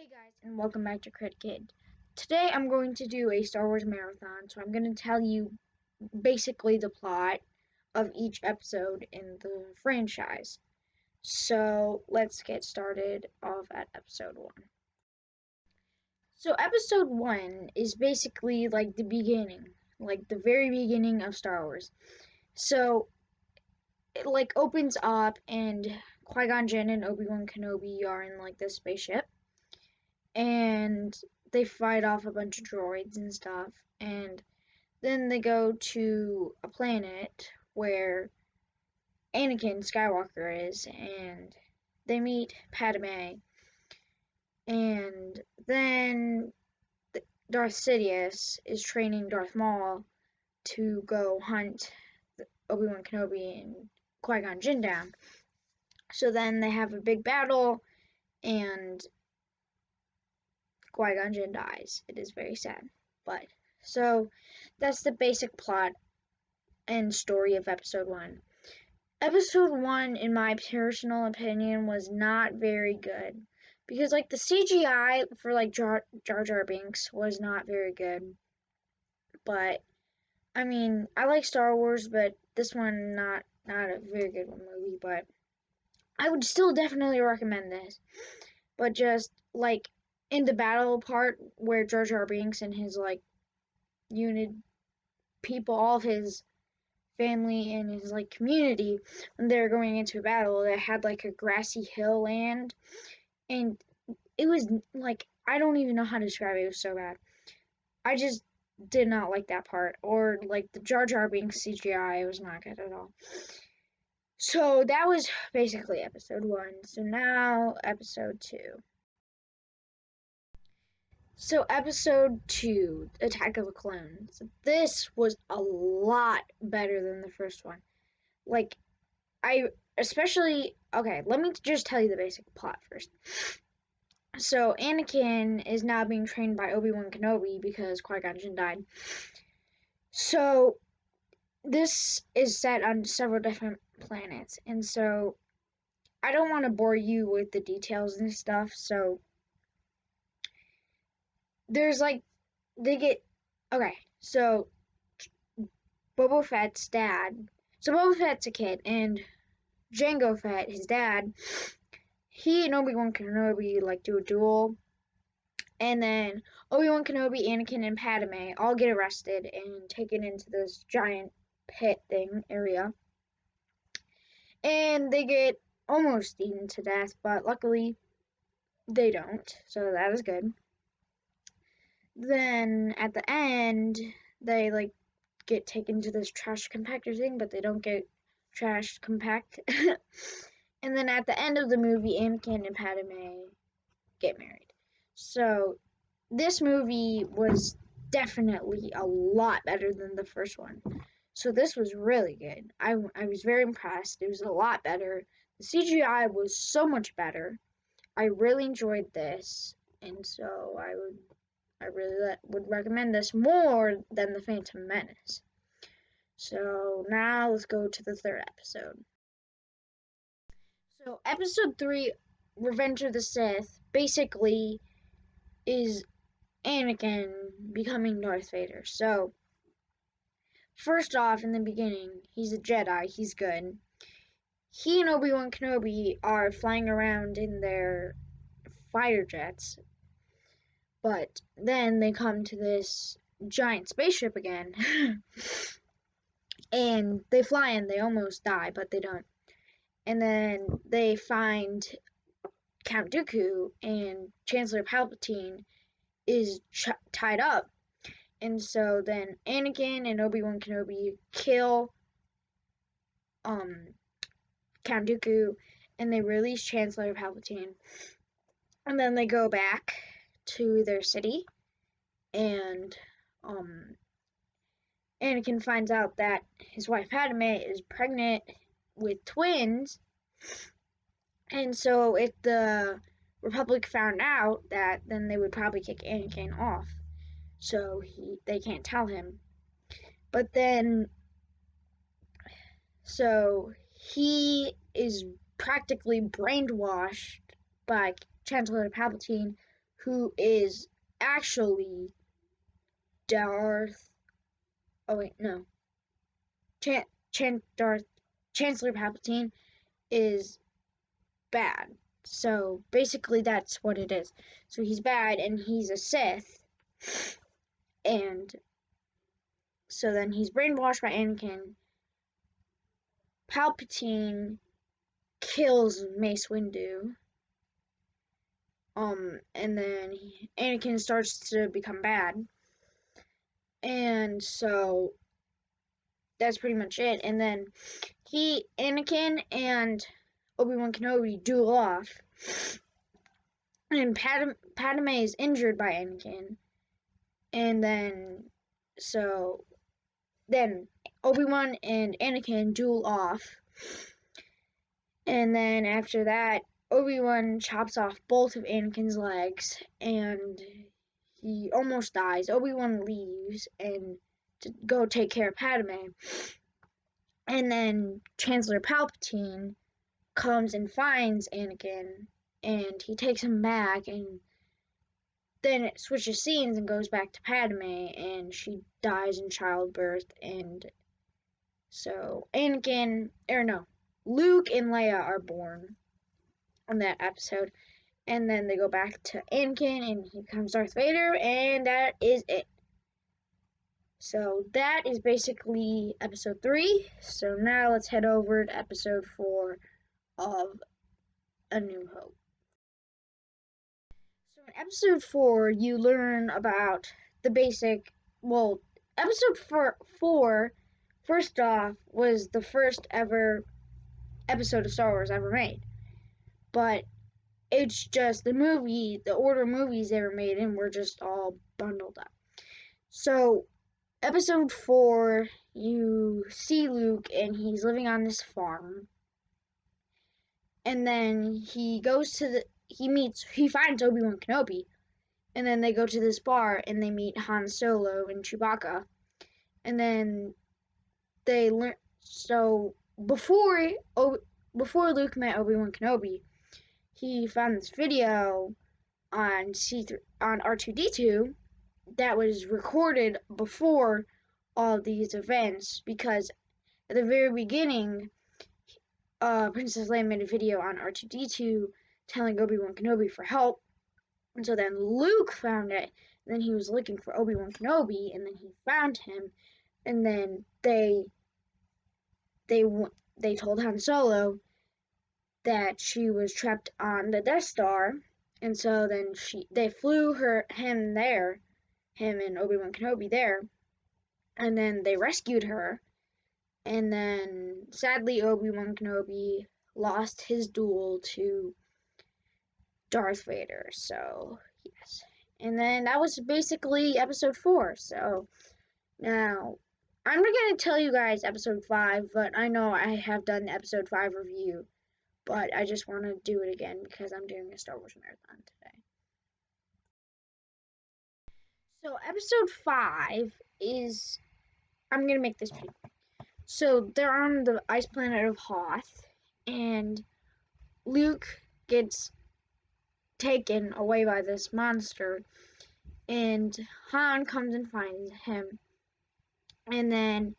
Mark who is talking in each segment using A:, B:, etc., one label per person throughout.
A: Hey guys, and welcome back to Crit Kid. Today I'm going to do a Star Wars marathon, so I'm going to tell you basically the plot of each episode in the franchise. So let's get started off at episode 1. So episode 1 is basically like the beginning, like the very beginning of Star Wars. So it like opens up and Qui-Gon Jinn and Obi-Wan Kenobi are in like this spaceship. And they fight off a bunch of droids and stuff, and then they go to a planet where Anakin Skywalker is, and they meet Padme, and then Darth Sidious is training Darth Maul to go hunt Obi-Wan Kenobi and Qui-Gon Jinn down. So then they have a big battle, and Qui-Gon Jinn dies. It is very sad. But so that's the basic plot and story of episode 1. Episode 1, in my personal opinion, was not very good. Because like the CGI for like Jar Jar Binks was not very good. But I mean, I like Star Wars, but this one not a very good movie, but I would still definitely recommend this. But just like in the battle part where Jar Jar Binks and his like unit people, all of his family and his like community, when they were going into a battle, they had like a grassy hill land, and it was like I don't even know how to describe it. It was so bad. I just did not like that part, or like the Jar Jar Binks CGI. It was not good at all. So that was basically episode 1. So now episode 2. So episode 2, Attack of the Clones. This was a lot better than the first one. Like, I especially, okay, let me just tell you the basic plot first. So Anakin is now being trained by Obi-Wan Kenobi because Qui-Gon Jinn died. So this is set on several different planets, and so I don't want to bore you with the details and stuff. So there's like they get okay. So Boba Fett's dad. So Boba Fett's a kid, and Jango Fett, his dad, he and Obi-Wan Kenobi like do a duel, and then Obi-Wan Kenobi, Anakin, and Padme all get arrested and taken into this giant pit thing area, and they get almost eaten to death, but luckily they don't, so that is good. Then at the end, they like get taken to this trash compactor thing, but they don't get trash compact. And then at the end of the movie, Anakin and Padme get married. So this movie was definitely a lot better than the first one. So this was really good. I was very impressed. It was a lot better. The CGI was so much better. I really enjoyed this, and so I really would recommend this more than the Phantom Menace. So now let's go to the third episode. So episode 3, Revenge of the Sith, basically is Anakin becoming Darth Vader. So first off, in the beginning, he's a Jedi, he's good. He and Obi-Wan Kenobi are flying around in their fighter jets, but then they come to this giant spaceship again, and they fly and they almost die, but they don't. And then they find Count Dooku, and Chancellor Palpatine is tied up. And so then Anakin and Obi-Wan Kenobi kill Count Dooku, and they release Chancellor Palpatine. And then they go back to their city, and Anakin finds out that his wife Padme is pregnant with twins. And so if the Republic found out that, then they would probably kick Anakin off. So they can't tell him. But then, so he is practically brainwashed by Chancellor Palpatine, who is actually Darth. Oh wait, no. Chancellor Palpatine is bad. So basically, that's what it is. So he's bad, and he's a Sith, and so then he's brainwashed by Anakin. Palpatine kills Mace Windu. And then Anakin starts to become bad, and so that's pretty much it. And then Anakin and Obi-Wan Kenobi duel off, and Padme is injured by Anakin, and then Obi-Wan and Anakin duel off, and then after that, Obi-Wan chops off both of Anakin's legs, and he almost dies. Obi-Wan leaves and to go take care of Padme, and then Chancellor Palpatine comes and finds Anakin, and he takes him back, and then it switches scenes and goes back to Padme, and she dies in childbirth, and so Luke and Leia are born on that episode, and then they go back to Anakin, and he becomes Darth Vader, and that is it. So that is basically episode 3. So now let's head over to episode 4 of A New Hope. So in episode 4, you learn about the basic, episode 4, first off, was the first ever episode of Star Wars ever made. But it's just the order of movies they were made in were just all bundled up. So episode 4, you see Luke, and he's living on this farm. And then he finds Obi-Wan Kenobi. And then they go to this bar, and they meet Han Solo and Chewbacca. And then they learn, so before Luke met Obi-Wan Kenobi, he found this video on R2-D2 that was recorded before all these events, because at the very beginning, Princess Leia made a video on R2-D2 telling Obi-Wan Kenobi for help, and so then Luke found it, and then he was looking for Obi-Wan Kenobi, and then he found him, and then they told Han Solo that she was trapped on the Death Star, and so then they flew him and Obi-Wan Kenobi there, and then they rescued her, and then sadly Obi-Wan Kenobi lost his duel to Darth Vader, so yes. And then that was basically episode 4, so now I'm not going to tell you guys episode 5, but I know I have done the episode 5 review, but I just want to do it again because I'm doing a Star Wars marathon today. So episode 5 is, I'm going to make this big. So they're on the ice planet of Hoth, and Luke gets taken away by this monster, and Han comes and finds him, and then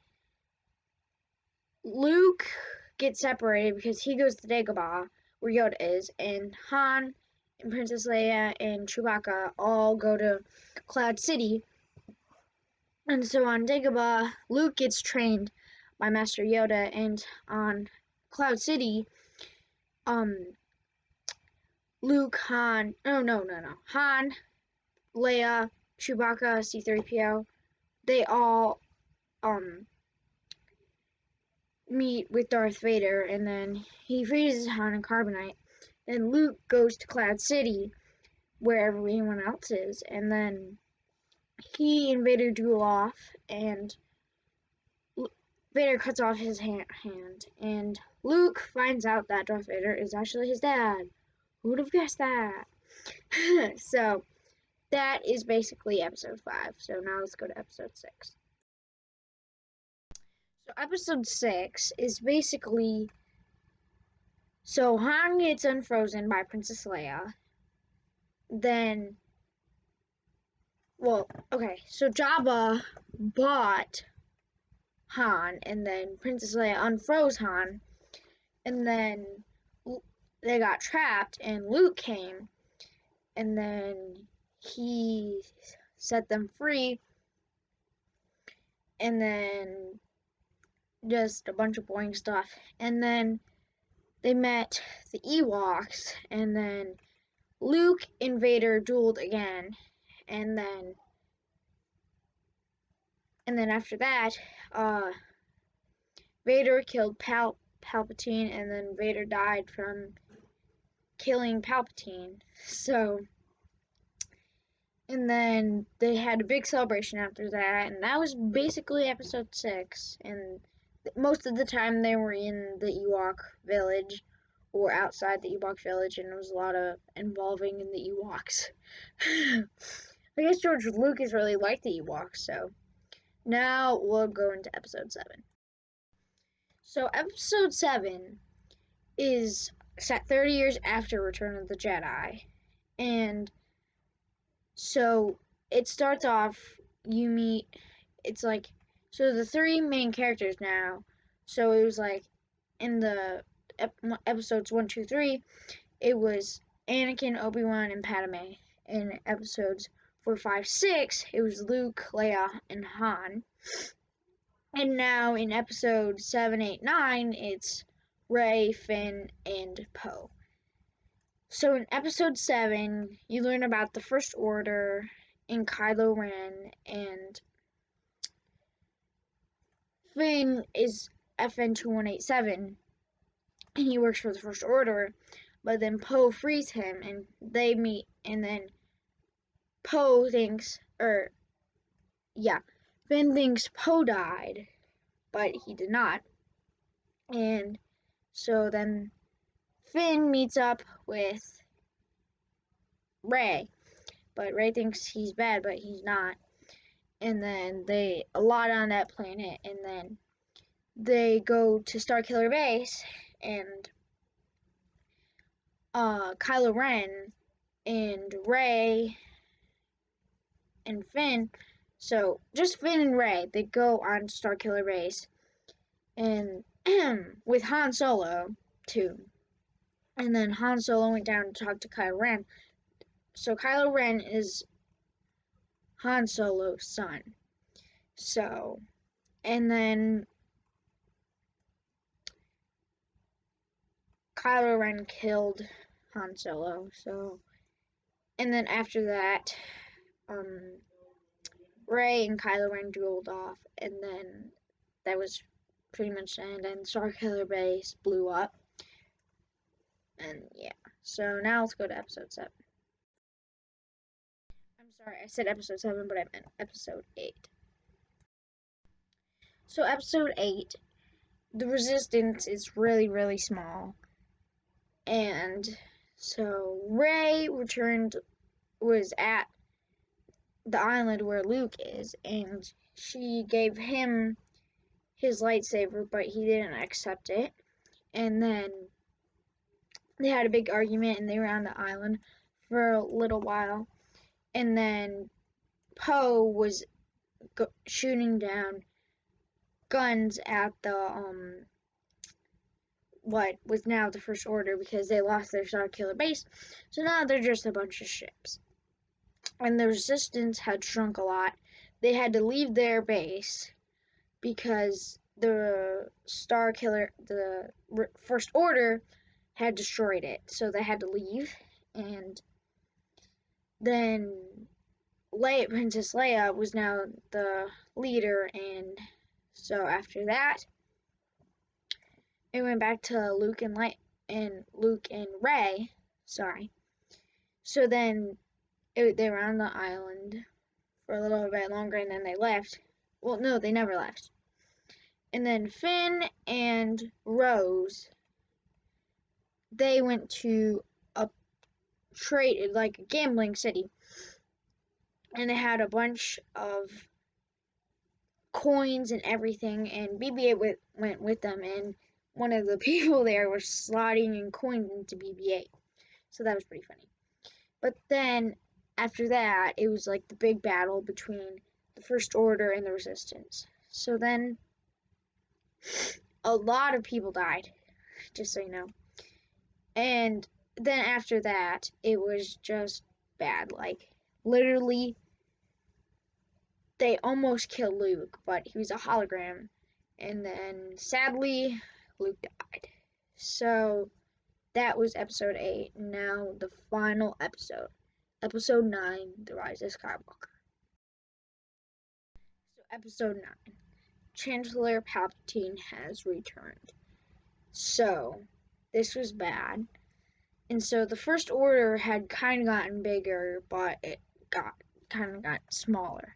A: Luke gets separated because he goes to Dagobah, where Yoda is, and Han and Princess Leia and Chewbacca all go to Cloud City. And so on Dagobah, Luke gets trained by Master Yoda, and on Cloud City, Luke, Han, Han, Leia, Chewbacca, C-3PO, they all, meet with Darth Vader, and then he freezes Han and Carbonite. Then Luke goes to Cloud City, where everyone else is, and then he and Vader duel off, and Vader cuts off his hand, and Luke finds out that Darth Vader is actually his dad. Who would have guessed that? So that is basically episode 5. So now let's go to episode 6. So episode 6 is basically, so Han gets unfrozen by Princess Leia. Then well, okay, so Jabba bought Han, and then Princess Leia unfroze Han, and then they got trapped, and Luke came, and then he set them free, and then just a bunch of boring stuff. And then they met the Ewoks, and then Luke and Vader dueled again, and then after that, Vader killed Palpatine, and then Vader died from killing Palpatine. So, and then they had a big celebration after that, and that was basically episode 6. And most of the time they were in the Ewok village or outside the Ewok village, and it was a lot of involving in the Ewoks. I guess George Lucas really liked the Ewoks, so now we'll go into episode 7. So episode 7 is set 30 years after Return of the Jedi, and so it starts off, you meet, it's like, so the 3 main characters now, so it was like, in the episodes 1, 2, 3, it was Anakin, Obi-Wan, and Padme. In episodes 4, 5, 6, it was Luke, Leia, and Han. And now in episode 7, 8, 9, it's Rey, Finn, and Poe. So in episode 7, you learn about the First Order and Kylo Ren, and Finn is FN2187, and he works for the First Order, but then Poe frees him, and they meet, and then Poe thinks, Finn thinks Poe died, but he did not, and so then Finn meets up with Rey, but Rey thinks he's bad, but he's not. And then they a lot on that planet, and then they go to Starkiller Base, and Kylo Ren and Rey and Finn, so just Finn and Rey, they go on Starkiller Base, and with Han Solo too. And then Han Solo went down to talk to Kylo Ren. So Kylo Ren is Han Solo's son. So, and then Kylo Ren killed Han Solo. So, and then after that, Rey and Kylo Ren dueled off, and then that was pretty much the end. And Starkiller Base blew up. And yeah, so now let's go to episode 7. I'm sorry, I said episode 7, but I meant episode 8. So episode 8, the resistance is really, really small. And so Rey was at the island where Luke is, and she gave him his lightsaber, but he didn't accept it. And then they had a big argument, and they were on the island for a little while. And then Poe was shooting down guns at the what was now the First Order, because they lost their Starkiller Base, so now they're just a bunch of ships. And the resistance had shrunk a lot. They had to leave their base because the the First Order had destroyed it, so they had to leave. And then Princess Leia was now the leader, and so after that, it went back to Luke and Rey. Sorry. So then they were on the island for a little bit longer, and then they left. Well, no, they never left. And then Finn and Rose, they went to a like a gambling city, and they had a bunch of coins and everything, and BB-8 went with them, and one of the people there was slotting in coins into BB-8. So that was pretty funny. But then after that, it was like the big battle between the First Order and the Resistance. So then a lot of people died, just so you know. And then after that, it was just bad. Like, literally, they almost killed Luke, but he was a hologram. And then, sadly, Luke died. So, that was episode 8. Now, the final episode. Episode 9, The Rise of Skywalker. So, episode 9. Chancellor Palpatine has returned. So, this was bad. And so the First Order had kind of gotten bigger, but it got smaller.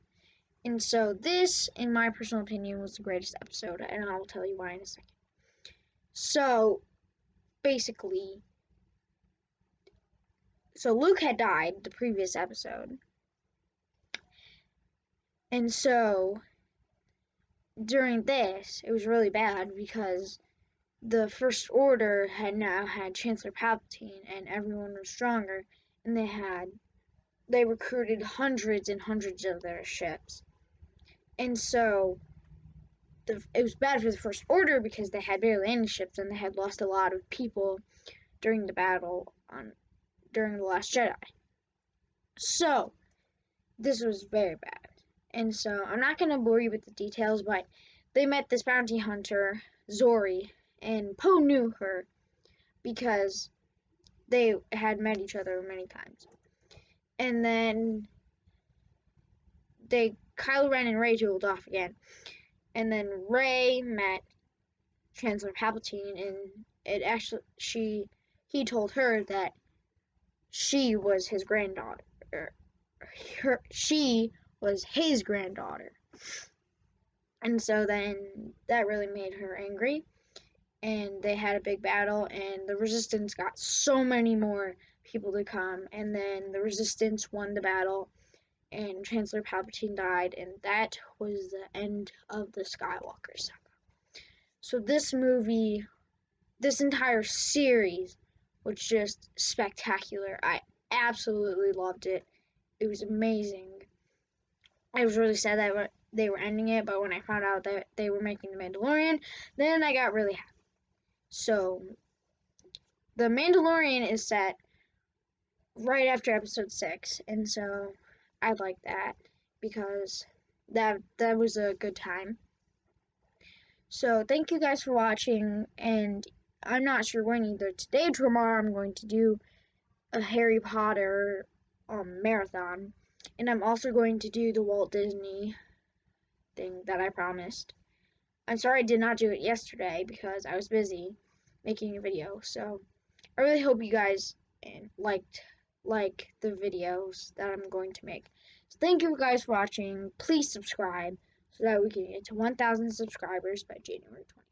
A: And so this, in my personal opinion, was the greatest episode, and I'll tell you why in a second. So, basically, Luke had died the previous episode. And so, during this, it was really bad because the First Order had now had Chancellor Palpatine, and everyone was stronger, and they recruited hundreds and hundreds of their ships. And so it was bad for the First Order because they had barely any ships and they had lost a lot of people during the battle during The Last Jedi. So this was very bad. And so I'm not going to bore you with the details, but they met this bounty hunter, Zori, and Poe knew her because they had met each other many times. And then Kylo Ren and Rey dueled off again. And then Rey met Chancellor Palpatine, and he told her that she was his granddaughter. She was his granddaughter. And so then that really made her angry, and they had a big battle, and the Resistance got so many more people to come, and then the Resistance won the battle, and Chancellor Palpatine died, and that was the end of the Skywalker saga. So this entire series was just spectacular. I absolutely loved it. It was amazing. I was really sad that they were ending it, but when I found out that they were making The Mandalorian, then I got really happy. So, The Mandalorian is set right after episode 6, and so I like that because that was a good time. So, thank you guys for watching, and I'm not sure when, either today or tomorrow, I'm going to do a Harry Potter marathon, and I'm also going to do the Walt Disney thing that I promised. I'm sorry I did not do it yesterday because I was busy making a video. So I really hope you guys like the videos that I'm going to make. So thank you guys for watching. Please subscribe so that we can get to 1,000 subscribers by January 20th.